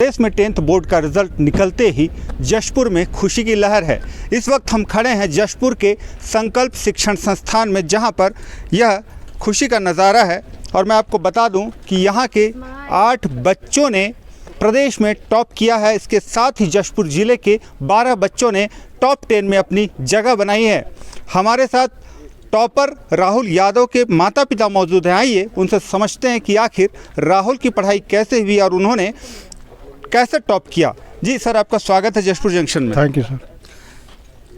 प्रदेश में 10th board का result निकलते ही जशपुर में खुशी की लहर है। इस वक्त हम खड़े हैं जशपुर के संकल्प शिक्षण संस्थान में, जहां पर यह खुशी का नज़ारा है। और मैं आपको बता दूं कि यहाँ के 8 बच्चों ने प्रदेश में टॉप किया है। इसके साथ ही जशपुर ज़िले के 12 बच्चों ने टॉप 10 में अपनी जगह बनाई है। हमारे साथ टॉपर राहुल यादव के माता पिता मौजूद हैं। आइए उनसे समझते हैं कि आखिर राहुल की पढ़ाई कैसे हुई और उन्होंने कैसे टॉप किया। जी सर, आपका स्वागत है जशपुर जंक्शन में। Thank you sir.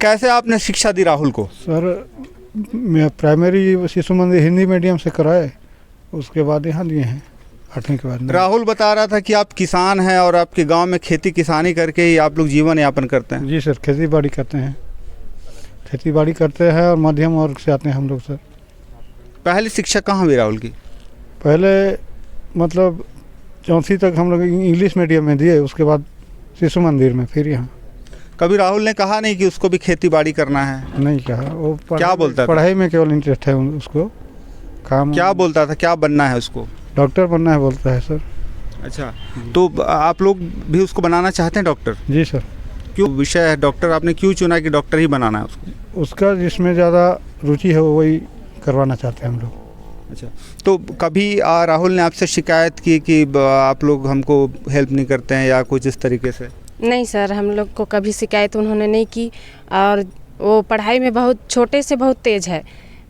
कैसे आपने शिक्षा दी राहुल को? सर मैं प्राइमरी शिशु मंदिर हिंदी मीडियम से कराए, उसके बाद यहाँ लिए हैं 8वीं के बाद। राहुल बता रहा था कि आप किसान हैं और आपके गांव में खेती किसानी करके ही आप लोग जीवन यापन करते हैं। जी सर, खेती बाड़ी करते हैं, खेती बाड़ी करते हैं और मध्यम वर्ग से आते हैं हम लोग सर। पहली शिक्षा कहाँ हुई राहुल की? पहले मतलब 4वीं तक हम लोग इंग्लिश मीडियम में दिए, उसके बाद शिशु मंदिर में, फिर यहाँ। कभी राहुल ने कहा नहीं कि उसको भी खेती बाड़ी करना है? नहीं कहा। वो क्या बोलता था? पढ़ाई में केवल इंटरेस्ट है उसको। काम क्या बोलता था, क्या बनना है उसको? डॉक्टर बनना है बोलता है सर। अच्छा, तो आप लोग भी उसको बनाना चाहते हैं डॉक्टर? जी सर। क्यों विषय है डॉक्टर, आपने क्यों चुना कि डॉक्टर ही बनाना है उसको? उसका जिसमें ज़्यादा रुचि है वही करवाना चाहते हैं हम लोग। अच्छा, तो कभी राहुल ने आपसे शिकायत की कि आप लोग हमको हेल्प नहीं करते हैं या कुछ इस तरीके से? नहीं सर, हम लोग को कभी शिकायत उन्होंने नहीं की। और वो पढ़ाई में बहुत छोटे से बहुत तेज़ है।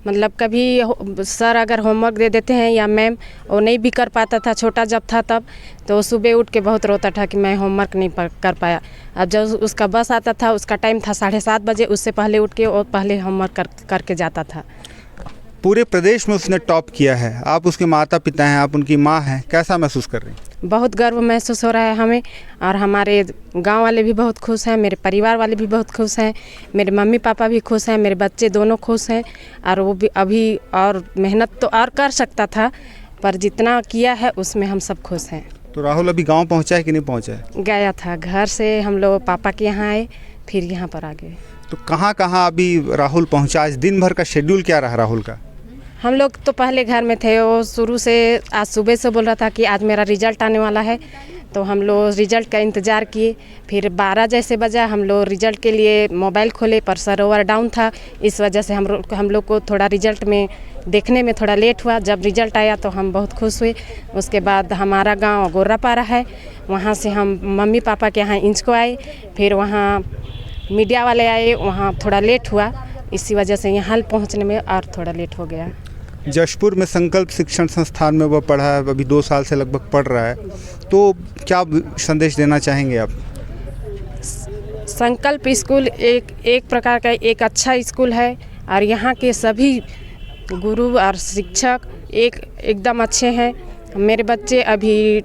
मतलब कभी सर अगर होमवर्क दे देते हैं या मैम, वो नहीं भी कर पाता था, छोटा जब था तब, तो सुबह उठ के बहुत रोता था कि मैं होमवर्क नहीं कर पाया। अब जब उसका बस आता था, उसका टाइम था 7:30 बजे, उससे पहले उठ के और पहले होमवर्क करके जाता था। पूरे प्रदेश में उसने टॉप किया है। आप उसके माता पिता हैं, आप उनकी माँ हैं, कैसा महसूस कर रही हैं? बहुत गर्व महसूस हो रहा है हमें, और हमारे गांव वाले भी बहुत खुश हैं, मेरे परिवार वाले भी बहुत खुश हैं, मेरे मम्मी पापा भी खुश हैं, मेरे बच्चे दोनों खुश हैं। और वो भी अभी और मेहनत तो और कर सकता था, पर जितना किया है उसमें हम सब खुश हैं। तो राहुल अभी गांव पहुंचा है कि नहीं पहुंचा है? गया था, घर से हम लोग पापा के यहाँ आए, फिर यहाँ पर आ गए। तो कहाँ कहाँ अभी राहुल पहुंचा? आज दिन भर का शेड्यूल क्या रहा राहुल का? हम लोग तो पहले घर में थे, वो शुरू से आज सुबह से बोल रहा था कि आज मेरा रिजल्ट आने वाला है, तो हम लोग रिजल्ट का इंतज़ार किए। फिर 12 जैसे बजा, हम लोग रिजल्ट के लिए मोबाइल खोले, पर सर्वर डाउन था। इस वजह से हम लोग को थोड़ा रिजल्ट में देखने में थोड़ा लेट हुआ। जब रिजल्ट आया तो हम बहुत खुश हुए। उसके बाद हमारा गांव गोर्रापारा है, वहाँ से हम मम्मी पापा के यहाँ इंच को आए, फिर वहाँ मीडिया वाले आए, वहाँ थोड़ा लेट हुआ। इसी वजह से यहाँ पहुँचने में और थोड़ा लेट हो गया। जशपुर में संकल्प शिक्षण संस्थान में वह पढ़ा है, अभी 2 साल से लगभग पढ़ रहा है, तो क्या संदेश देना चाहेंगे आप? संकल्प स्कूल एक प्रकार का एक अच्छा स्कूल है, और यहाँ के सभी गुरु और शिक्षक एकदम अच्छे हैं। मेरे बच्चे अभी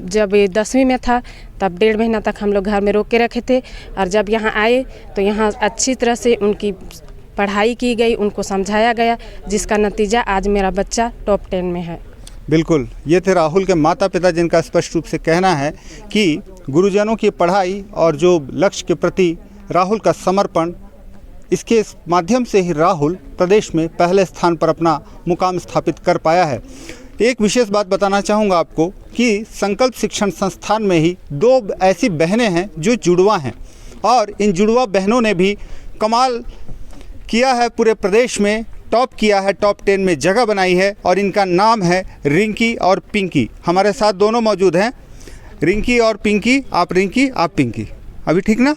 जब 10वीं में था तब 1.5 महीना तक हम लोग घर में रोक के रखे थे, और जब यहाँ आए तो यहाँ अच्छी तरह से उनकी पढ़ाई की गई, उनको समझाया गया, जिसका नतीजा आज मेरा बच्चा टॉप 10 में है। बिल्कुल, ये थे राहुल के माता पिता, जिनका स्पष्ट रूप से कहना है कि गुरुजनों की पढ़ाई और जो लक्ष्य के प्रति राहुल का समर्पण, इसके माध्यम से ही राहुल प्रदेश में पहले स्थान पर अपना मुकाम स्थापित कर पाया है। एक विशेष बात बताना चाहूँगा आपको कि संकल्प शिक्षण संस्थान में ही 2 ऐसी बहनें हैं जो जुड़वा हैं, और इन जुड़वा बहनों ने भी कमाल किया है, पूरे प्रदेश में टॉप किया है, टॉप 10 में जगह बनाई है, और इनका नाम है रिंकी और पिंकी। हमारे साथ दोनों मौजूद हैं, रिंकी और पिंकी। आप रिंकी, आप पिंकी, अभी ठीक ना?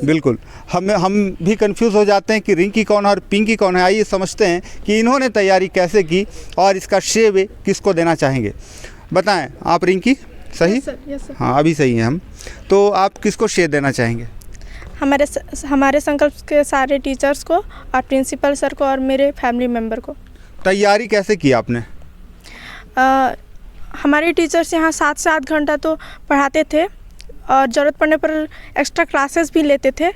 बिल्कुल, हम भी कंफ्यूज हो जाते हैं कि रिंकी कौन है और पिंकी कौन है। आइए समझते हैं कि इन्होंने तैयारी कैसे की और इसका श्रेय वे किसको देना चाहेंगे। बताएं, आप रिंकी सही? yes, sir. हाँ, अभी सही हैं हम। तो आप किसको श्रेय देना चाहेंगे? हमारे संकल्प के सारे टीचर्स को, और प्रिंसिपल सर को, और मेरे फैमिली मेम्बर को। तैयारी कैसे की आपने? हमारे टीचर्स यहाँ 7 से 8 घंटा तो पढ़ाते थे, और ज़रूरत पड़ने पर एक्स्ट्रा क्लासेस भी लेते थे,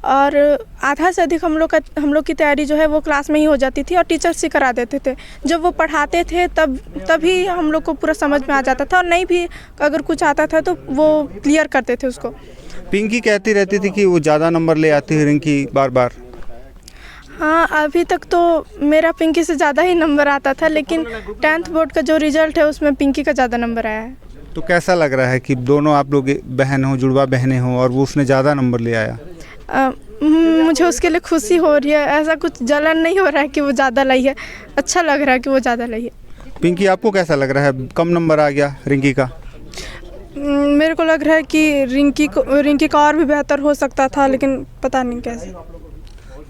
और आधा से अधिक हम लोग की तैयारी जो है वो क्लास में ही हो जाती थी, और टीचर्स ही करा देते थे। जब वो पढ़ाते थे तभी हम लोग को पूरा समझ में आ जाता था, और नहीं भी अगर कुछ आता था तो वो क्लियर करते थे उसको। पिंकी कहती रहती थी कि वो ज़्यादा नंबर ले आती है रिंकी बार बार। हाँ, अभी तक तो मेरा पिंकी से ज़्यादा ही नंबर आता था, लेकिन 10th बोर्ड का जो रिज़ल्ट है उसमें पिंकी का ज़्यादा नंबर आया है। तो कैसा लग रहा है कि दोनों आप लोग बहन हो, जुड़वा बहनें हो, और वो उसने ज़्यादा नंबर ले आया? मुझे उसके लिए खुशी हो रही है, ऐसा कुछ जलन नहीं हो रहा है कि वो ज़्यादा लाई है, अच्छा लग रहा है कि वो ज़्यादा लाई है। पिंकी, आपको कैसा लग रहा है, कम नंबर आ गया रिंकी का? मेरे को लग रहा है कि रिंकी का और भी बेहतर हो सकता था, लेकिन पता नहीं कैसे।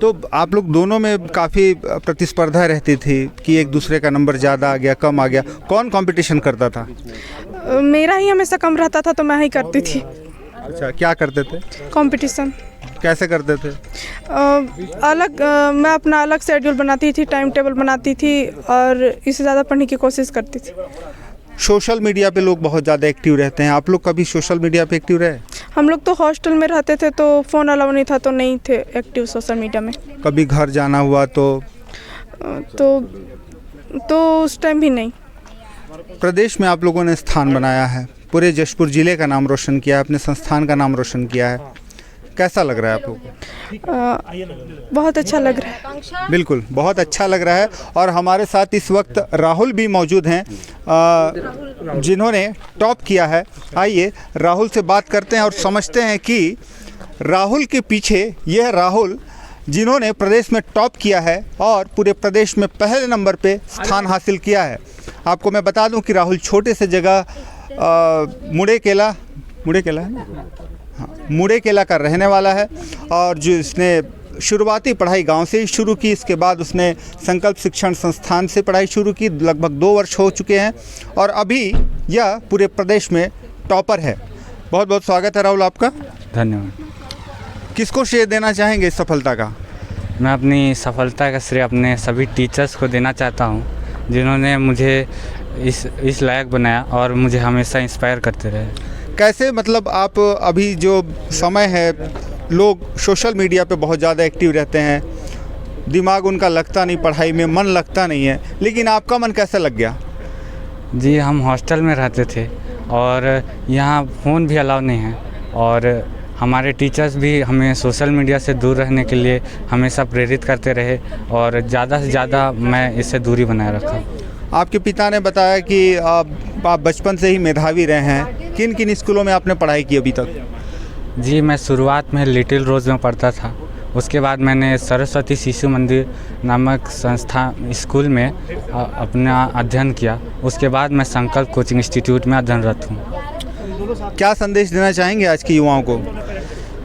तो आप लोग दोनों में काफ़ी प्रतिस्पर्धा रहती थी कि एक दूसरे का नंबर ज़्यादा आ गया, कम आ गया, कौन कंपटीशन करता था? मेरा ही हमेशा कम रहता था, तो मैं ही करती थी अच्छा, क्या करते थे? कंपटीशन। कैसे करते थे? मैं अपना अलग शेड्यूल बनाती थी, टाइम टेबल बनाती थी और इससे ज़्यादा पढ़ने की कोशिश करती थी। सोशल मीडिया पे लोग बहुत ज़्यादा एक्टिव रहते हैं, आप लोग कभी सोशल मीडिया पे एक्टिव रहे? हम लोग तो हॉस्टल में रहते थे, तो फ़ोन अलाउ नहीं था, तो नहीं थे एक्टिव सोशल मीडिया में। कभी घर जाना हुआ तो उस टाइम भी नहीं। प्रदेश में आप लोगों ने स्थान बनाया है, पूरे जशपुर ज़िले का नाम रोशन किया है, अपने संस्थान का नाम रोशन किया है, कैसा लग रहा है आप लोगों को? बहुत अच्छा लग रहा है। बिल्कुल, बहुत अच्छा लग रहा है। और हमारे साथ इस वक्त राहुल भी मौजूद हैं, जिन्होंने टॉप किया है। आइए राहुल से बात करते हैं और समझते हैं कि राहुल के पीछे यह राहुल जिन्होंने प्रदेश में टॉप किया है और पूरे प्रदेश में पहले नंबर पे स्थान हासिल किया है। आपको मैं बता दूं कि राहुल छोटे से जगह मुड़ेकेला है ना? हाँ, मुड़ेकेला का रहने वाला है और जो इसने शुरुआती पढ़ाई गांव से ही शुरू की। इसके बाद उसने संकल्प शिक्षण संस्थान से पढ़ाई शुरू की, लगभग 2 वर्ष हो चुके हैं और अभी यह पूरे प्रदेश में टॉपर है। बहुत बहुत स्वागत है राहुल आपका। धन्यवाद। किसको श्रेय देना चाहेंगे इस सफलता का? मैं अपनी सफलता का श्रेय अपने सभी टीचर्स को देना चाहता हूं, जिन्होंने मुझे इस लायक बनाया और मुझे हमेशा इंस्पायर करते रहे। कैसे, मतलब आप अभी जो समय है, लोग सोशल मीडिया पे बहुत ज़्यादा एक्टिव रहते हैं, दिमाग उनका लगता नहीं, पढ़ाई में मन लगता नहीं है, लेकिन आपका मन कैसे लग गया? जी, हम हॉस्टल में रहते थे और यहाँ फ़ोन भी अलाउ नहीं है और हमारे टीचर्स भी हमें सोशल मीडिया से दूर रहने के लिए हमेशा प्रेरित करते रहे और ज़्यादा से ज़्यादा मैं इससे दूरी बनाए रखा। आपके पिता ने बताया कि आप बचपन से ही मेधावी रहे हैं। किन किन स्कूलों में आपने पढ़ाई की अभी तक? जी, मैं शुरुआत में लिटिल रोज़ में पढ़ता था, उसके बाद मैंने सरस्वती शिशु मंदिर नामक संस्था स्कूल में अपना अध्ययन किया। उसके बाद मैं संकल्प कोचिंग इंस्टीट्यूट में अध्ययनरत हूँ। क्या संदेश देना चाहेंगे आज के युवाओं को?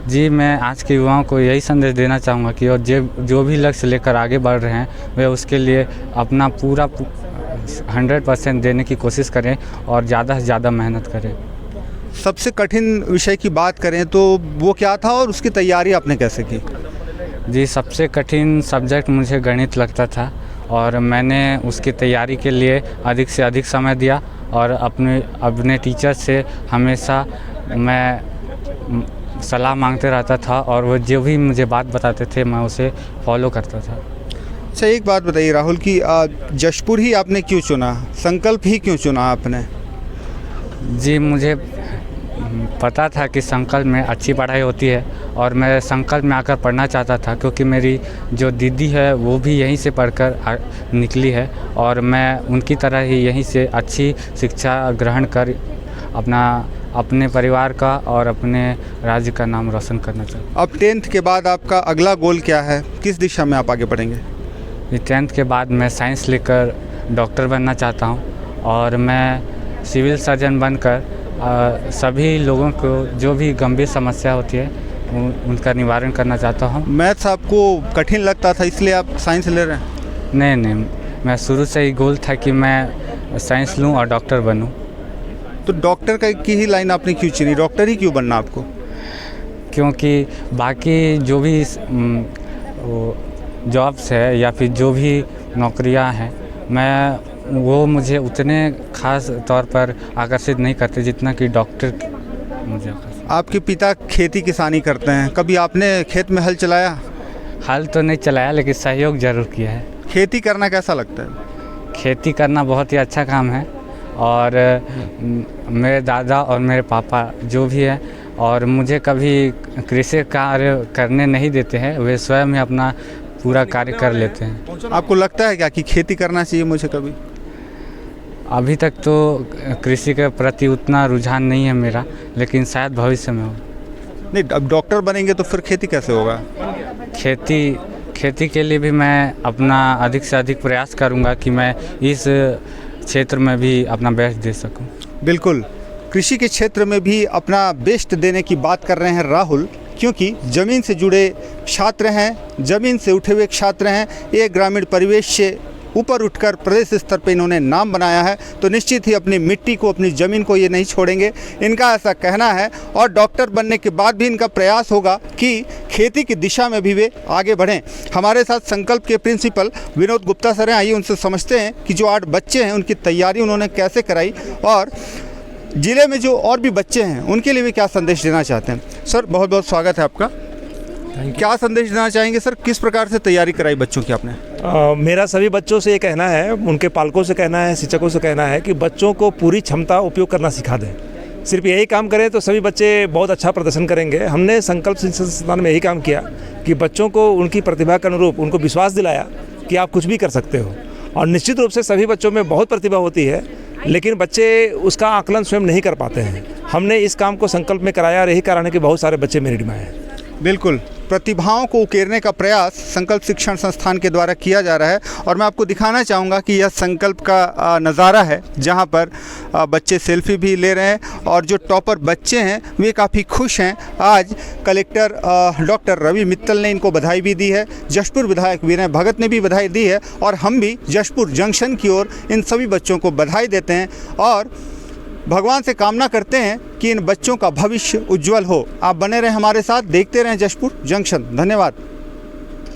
जी, मैं आज के युवाओं को यही संदेश देना चाहूँगा कि और जो भी लक्ष्य लेकर आगे बढ़ रहे हैं वे उसके लिए अपना पूरा 100% देने की कोशिश करें और ज़्यादा से ज़्यादा मेहनत करें। सबसे कठिन विषय की बात करें तो वो क्या था और उसकी तैयारी आपने कैसे की? जी, सबसे कठिन सब्जेक्ट मुझे गणित लगता था और मैंने उसकी तैयारी के लिए अधिक से अधिक समय दिया और अपने टीचर से हमेशा मैं सलाह मांगते रहता था और वो जो भी मुझे बात बताते थे मैं उसे फॉलो करता था। अच्छा, एक बात बताइए राहुल कि जशपुर ही आपने क्यों चुना, संकल्प ही क्यों चुना आपने? जी, मुझे पता था कि संकल्प में अच्छी पढ़ाई होती है और मैं संकल्प में आकर पढ़ना चाहता था, क्योंकि मेरी जो दीदी है वो भी यहीं से पढ़कर निकली है और मैं उनकी तरह ही यहीं से अच्छी शिक्षा ग्रहण कर अपने परिवार का और अपने राज्य का नाम रोशन करना चाहता हूँ। अब 10th के बाद आपका अगला गोल क्या है, किस दिशा में आप आगे बढ़ेंगे? 10th के बाद मैं साइंस लेकर डॉक्टर बनना चाहता हूँ और मैं सिविल सर्जन बनकर सभी लोगों को जो भी गंभीर समस्या होती है उनका निवारण करना चाहता हूँ। मैथ्स आपको कठिन लगता था इसलिए आप साइंस ले रहे हैं? नहीं, मैं शुरू से ही गोल था कि मैं साइंस लूँ और डॉक्टर बनूँ। तो डॉक्टर की ही लाइन आपने क्यों चुनी, डॉक्टर ही क्यों बनना आपको? क्योंकि बाकी जो भी जॉब्स है या फिर जो भी नौकरियां हैं वो मुझे उतने ख़ास तौर पर आकर्षित नहीं करते जितना कि डॉक्टर मुझे। आपके पिता खेती किसानी करते हैं, कभी आपने खेत में हल चलाया? हल तो नहीं चलाया लेकिन सहयोग ज़रूर किया है। खेती करना कैसा लगता है? खेती करना बहुत ही अच्छा काम है और मेरे दादा और मेरे पापा जो भी है और मुझे कभी कृषि कार्य करने नहीं देते हैं, वे स्वयं ही अपना पूरा कार्य कर लेते हैं। आपको लगता है क्या कि खेती करना चाहिए मुझे कभी? अभी तक तो कृषि के प्रति उतना रुझान नहीं है मेरा, लेकिन शायद भविष्य में हो। नहीं, अब डॉक्टर बनेंगे तो फिर खेती कैसे होगा? खेती के लिए भी मैं अपना अधिक से अधिक प्रयास करूंगा कि मैं इस क्षेत्र में भी अपना बेस्ट दे सकूं। बिल्कुल, कृषि के क्षेत्र में भी अपना बेस्ट देने की बात कर रहे हैं राहुल, क्योंकि ज़मीन से जुड़े छात्र हैं, ज़मीन से उठे हुए छात्र हैं। ये ग्रामीण परिवेश से ऊपर उठकर प्रदेश स्तर पर इन्होंने नाम बनाया है, तो निश्चित ही अपनी मिट्टी को, अपनी ज़मीन को ये नहीं छोड़ेंगे, इनका ऐसा कहना है। और डॉक्टर बनने के बाद भी इनका प्रयास होगा कि खेती की दिशा में भी वे आगे बढ़ें। हमारे साथ संकल्प के प्रिंसिपल विनोद गुप्ता सर हैं, आइए उनसे समझते हैं कि जो 8 बच्चे हैं उनकी तैयारी उन्होंने कैसे कराई और ज़िले में जो और भी बच्चे हैं उनके लिए भी क्या संदेश देना चाहते हैं। सर, बहुत बहुत स्वागत है आपका। क्या संदेश देना चाहेंगे सर, किस प्रकार से तैयारी कराई बच्चों की आपने? मेरा सभी बच्चों से ये कहना है, उनके पालकों से कहना है, शिक्षकों से कहना है कि बच्चों को पूरी क्षमता उपयोग करना सिखा दें। सिर्फ यही काम करें तो सभी बच्चे बहुत अच्छा प्रदर्शन करेंगे। हमने संकल्प शिक्षण संस्थान में यही काम किया कि बच्चों को उनकी प्रतिभा के अनुरूप उनको विश्वास दिलाया कि आप कुछ भी कर सकते हो। और निश्चित रूप से सभी बच्चों में बहुत प्रतिभा होती है, लेकिन बच्चे उसका आकलन स्वयं नहीं कर पाते हैं। हमने इस काम को संकल्प में कराया और यही कारण है कि बहुत सारे बच्चे मेरिट में आए। बिल्कुल, प्रतिभाओं को उकेरने का प्रयास संकल्प शिक्षण संस्थान के द्वारा किया जा रहा है। और मैं आपको दिखाना चाहूँगा कि यह संकल्प का नज़ारा है, जहाँ पर बच्चे सेल्फी भी ले रहे हैं और जो टॉपर बच्चे हैं वे काफ़ी खुश हैं। आज कलेक्टर डॉक्टर रवि मित्तल ने इनको बधाई भी दी है, जशपुर विधायक विनय भगत ने भी बधाई दी है और हम भी जशपुर जंक्शन की ओर इन सभी बच्चों को बधाई देते हैं और भगवान से कामना करते हैं कि इन बच्चों का भविष्य उज्जवल हो। आप बने रहें हमारे साथ, देखते रहें जशपुर जंक्शन। धन्यवाद।